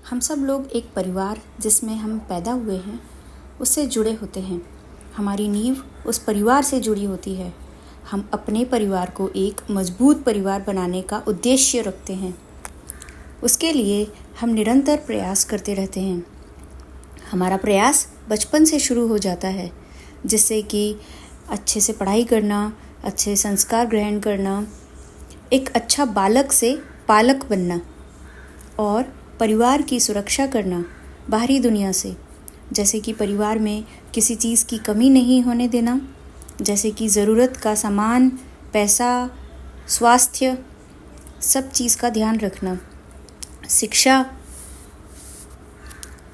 हम सब लोग एक परिवार जिसमें हम पैदा हुए हैं उससे जुड़े होते हैं। हमारी नींव उस परिवार से जुड़ी होती है। हम अपने परिवार को एक मजबूत परिवार बनाने का उद्देश्य रखते हैं। उसके लिए हम निरंतर प्रयास करते रहते हैं। हमारा प्रयास बचपन से शुरू हो जाता है, जिससे कि अच्छे से पढ़ाई करना, अच्छे संस्कार ग्रहण करना, एक अच्छा बालक से पालक बनना और परिवार की सुरक्षा करना बाहरी दुनिया से, जैसे कि परिवार में किसी चीज़ की कमी नहीं होने देना, जैसे कि ज़रूरत का सामान, पैसा, स्वास्थ्य, सब चीज़ का ध्यान रखना, शिक्षा,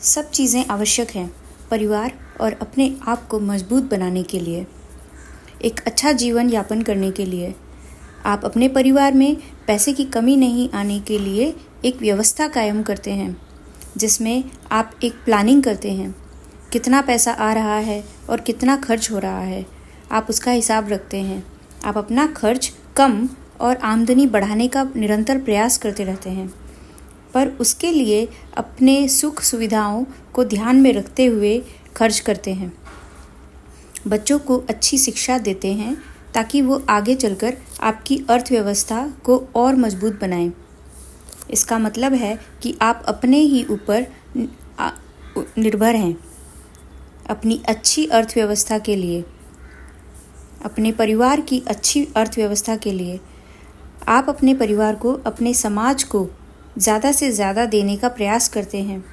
सब चीज़ें आवश्यक हैं परिवार और अपने आप को मजबूत बनाने के लिए, एक अच्छा जीवन यापन करने के लिए। आप अपने परिवार में पैसे की कमी नहीं आने के लिए एक व्यवस्था कायम करते हैं, जिसमें आप एक प्लानिंग करते हैं। कितना पैसा आ रहा है और कितना खर्च हो रहा है, आप उसका हिसाब रखते हैं। आप अपना खर्च कम और आमदनी बढ़ाने का निरंतर प्रयास करते रहते हैं, पर उसके लिए अपने सुख सुविधाओं को ध्यान में रखते हुए खर्च करते हैं। बच्चों को अच्छी शिक्षा देते हैं ताकि वो आगे चलकर आपकी अर्थव्यवस्था को और मजबूत बनाएं। इसका मतलब है कि आप अपने ही ऊपर निर्भर हैं अपनी अच्छी अर्थव्यवस्था के लिए, अपने परिवार की अच्छी अर्थव्यवस्था के लिए। आप अपने परिवार को, अपने समाज को ज़्यादा से ज़्यादा देने का प्रयास करते हैं।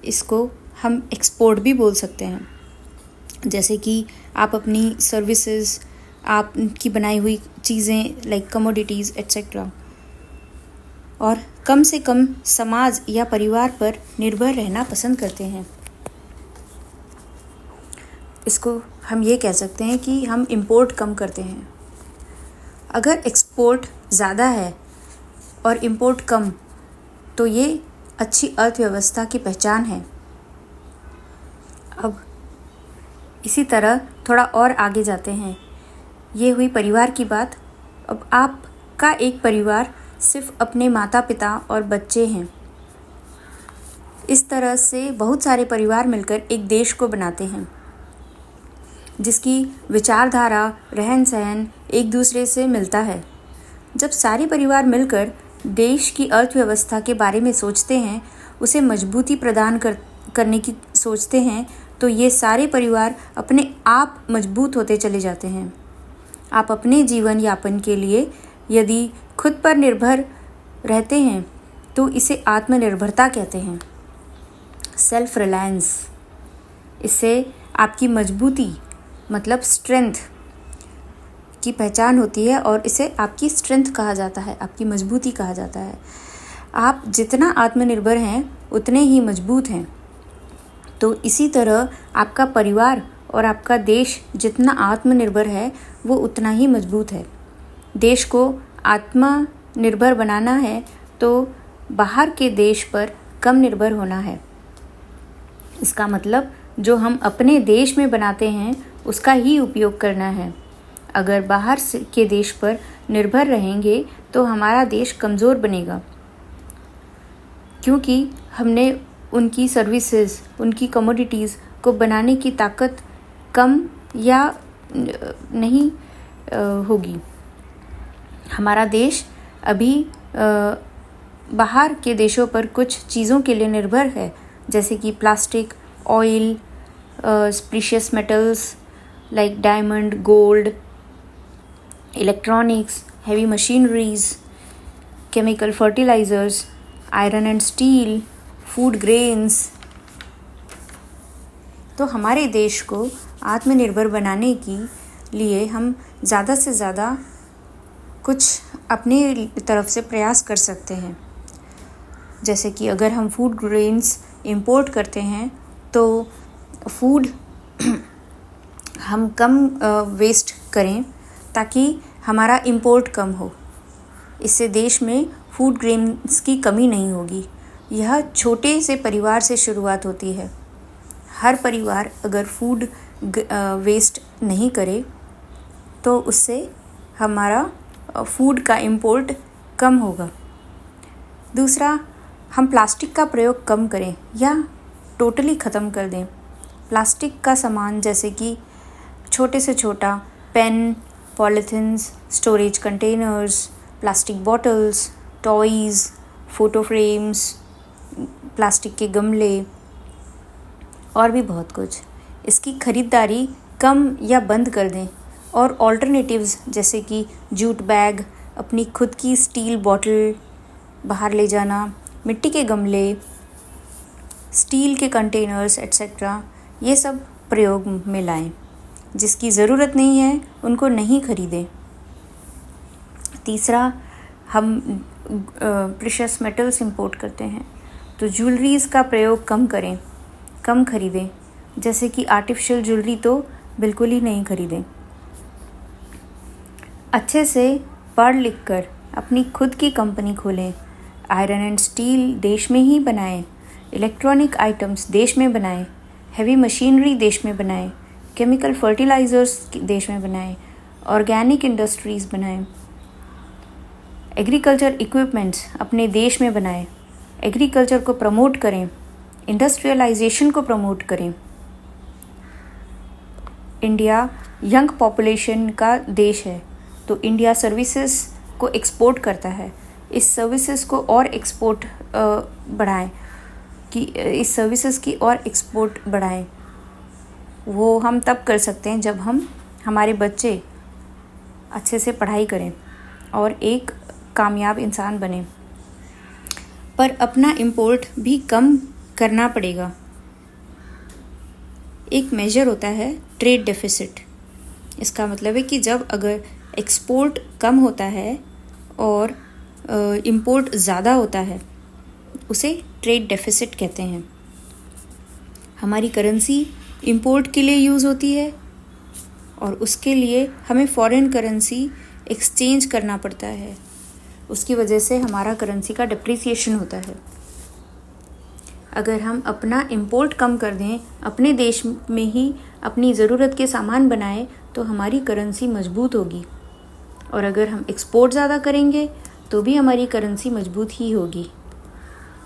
इसको हम एक्सपोर्ट भी बोल सकते हैं, जैसे कि आप अपनी सर्विसेज, आपकी बनाई हुई चीज़ें लाइक कमोडिटीज़ एट्सेट्रा, और कम से कम समाज या परिवार पर निर्भर रहना पसंद करते हैं। इसको हम ये कह सकते हैं कि हम इंपोर्ट कम करते हैं। अगर एक्सपोर्ट ज़्यादा है और इंपोर्ट कम, तो ये अच्छी अर्थव्यवस्था की पहचान है। अब इसी तरह थोड़ा और आगे जाते हैं। ये हुई परिवार की बात। अब आपका एक परिवार सिर्फ अपने माता पिता और बच्चे हैं। इस तरह से बहुत सारे परिवार मिलकर एक देश को बनाते हैं, जिसकी विचारधारा, रहन सहन एक दूसरे से मिलता है। जब सारे परिवार मिलकर देश की अर्थव्यवस्था के बारे में सोचते हैं, उसे मजबूती प्रदान करने की सोचते हैं, तो ये सारे परिवार अपने आप मजबूत होते चले जाते हैं। आप अपने जीवन यापन के लिए यदि खुद पर निर्भर रहते हैं तो इसे आत्मनिर्भरता कहते हैं, सेल्फ रिलायंस। इससे आपकी मजबूती मतलब स्ट्रेंथ की पहचान होती है और इसे आपकी स्ट्रेंथ कहा जाता है, आपकी मजबूती कहा जाता है। आप जितना आत्मनिर्भर हैं उतने ही मजबूत हैं। तो इसी तरह आपका परिवार और आपका देश जितना आत्मनिर्भर है वो उतना ही मजबूत है। देश को आत्मनिर्भर बनाना है तो बाहर के देश पर कम निर्भर होना है। इसका मतलब जो हम अपने देश में बनाते हैं उसका ही उपयोग करना है। अगर बाहर के देश पर निर्भर रहेंगे तो हमारा देश कमज़ोर बनेगा, क्योंकि हमने उनकी सर्विसेज, उनकी कमोडिटीज़ को बनाने की ताकत कम या नहीं होगी। हमारा देश अभी बाहर के देशों पर कुछ चीज़ों के लिए निर्भर है, जैसे कि plastic, oil, precious metals like diamond, gold, electronics, heavy machineries, chemical fertilisers, iron and steel, food grains. तो हमारे देश को आत्मनिर्भर बनाने के लिए हम ज़्यादा से ज़्यादा कुछ अपने तरफ से प्रयास कर सकते हैं। जैसे कि अगर हम फूड ग्रेन्स इंपोर्ट करते हैं तो फूड हम कम वेस्ट करें ताकि हमारा इंपोर्ट कम हो। इससे देश में फूड ग्रेन्स की कमी नहीं होगी। यह छोटे से परिवार से शुरुआत होती है। हर परिवार अगर फूड वेस्ट नहीं करे तो उससे हमारा फूड का इंपोर्ट कम होगा। दूसरा, हम प्लास्टिक का प्रयोग कम करें या टोटली ख़त्म कर दें। प्लास्टिक का सामान जैसे कि छोटे से छोटा pen, polythenes, storage containers, plastic bottles, toys, photo frames, plastic के गमले और भी बहुत कुछ, इसकी ख़रीदारी कम या बंद कर दें और ऑल्टरनेटिव्स जैसे कि जूट बैग, अपनी खुद की स्टील बॉटल बाहर ले जाना, मिट्टी के गमले, स्टील के कंटेनर्स एट्सेट्रा, ये सब प्रयोग में लाएं। जिसकी ज़रूरत नहीं है उनको नहीं खरीदें। तीसरा, हम प्रेशियस मेटल्स इंपोर्ट करते हैं तो ज्वेलरीज़ का प्रयोग कम करें, कम खरीदें। जैसे कि आर्टिफिशियल ज्वेलरी तो बिल्कुल ही नहीं खरीदें। अच्छे से पढ़ लिख कर अपनी खुद की कंपनी खोलें। आयरन एंड स्टील देश में ही बनाएं, इलेक्ट्रॉनिक आइटम्स देश में बनाएं, हेवी मशीनरी देश में बनाएं, केमिकल फर्टिलाइज़र्स देश में बनाएं, ऑर्गेनिक इंडस्ट्रीज़ बनाएं, एग्रीकल्चर इक्विपमेंट्स अपने देश में बनाएं, एग्रीकल्चर को प्रमोट करें, इंडस्ट्रियलाइजेशन को प्रमोट करें। इंडिया यंग पॉपुलेशन का देश है तो इंडिया सर्विसेज को एक्सपोर्ट करता है। इस सर्विसेज को और एक्सपोर्ट बढ़ाएं कि इस सर्विसेज की और एक्सपोर्ट बढ़ाएं। वो हम तब कर सकते हैं जब हमारे बच्चे अच्छे से पढ़ाई करें और एक कामयाब इंसान बने। पर अपना इंपोर्ट भी कम करना पड़ेगा। एक मेजर होता है ट्रेड डेफिसिट। इसका मतलब है कि जब अगर एक्सपोर्ट कम होता है और इंपोर्ट ज़्यादा होता है, उसे ट्रेड डेफिसिट कहते हैं। हमारी करेंसी इंपोर्ट के लिए यूज़ होती है और उसके लिए हमें फॉरेन करेंसी एक्सचेंज करना पड़ता है। उसकी वजह से हमारा करेंसी का डिप्रिसिएशन होता है। अगर हम अपना इंपोर्ट कम कर दें, अपने देश में ही अपनी ज़रूरत के सामान बनाएं, तो हमारी करेंसी मजबूत होगी। और अगर हम एक्सपोर्ट ज़्यादा करेंगे तो भी हमारी करेंसी मजबूत ही होगी।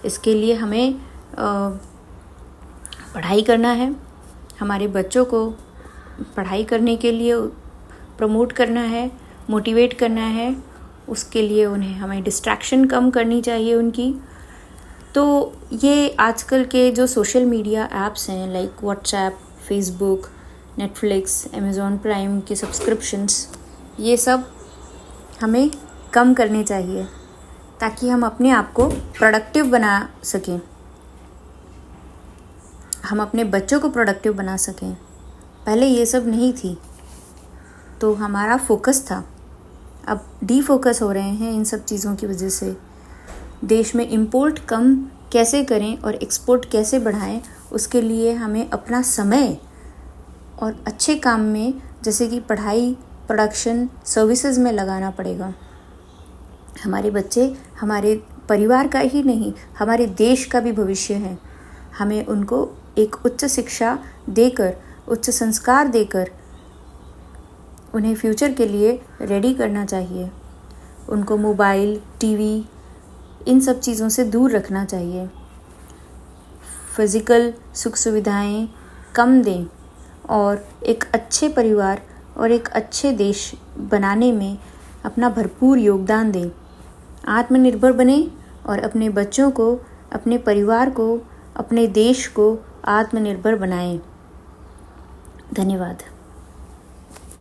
इसके लिए हमें पढ़ाई करना है, हमारे बच्चों को पढ़ाई करने के लिए प्रमोट करना है, मोटिवेट करना है। उसके लिए हमें डिस्ट्रैक्शन कम करनी चाहिए उनकी। तो ये आजकल के जो सोशल मीडिया ऐप्स हैं like WhatsApp, Facebook, Netflix, Amazon prime के सब्सक्रिप्शंस, ये सब हमें कम करने चाहिए ताकि हम अपने आप को प्रोडक्टिव बना सकें, हम अपने बच्चों को प्रोडक्टिव बना सकें। पहले ये सब नहीं थी तो हमारा फोकस था, अब डीफोकस हो रहे हैं इन सब चीज़ों की वजह से। देश में इंपोर्ट कम कैसे करें और एक्सपोर्ट कैसे बढ़ाएं, उसके लिए हमें अपना समय और अच्छे काम में जैसे कि पढ़ाई, प्रोडक्शन, सर्विसेज में लगाना पड़ेगा। हमारे बच्चे हमारे परिवार का ही नहीं, हमारे देश का भी भविष्य है। हमें उनको एक उच्च शिक्षा देकर, उच्च संस्कार देकर उन्हें फ्यूचर के लिए रेडी करना चाहिए। उनको मोबाइल, टीवी, इन सब चीज़ों से दूर रखना चाहिए। फिज़िकल सुख सुविधाएं कम दें और एक अच्छे परिवार और एक अच्छे देश बनाने में अपना भरपूर योगदान दें। आत्मनिर्भर बने और अपने बच्चों को, अपने परिवार को, अपने देश को आत्मनिर्भर बनाएं। धन्यवाद।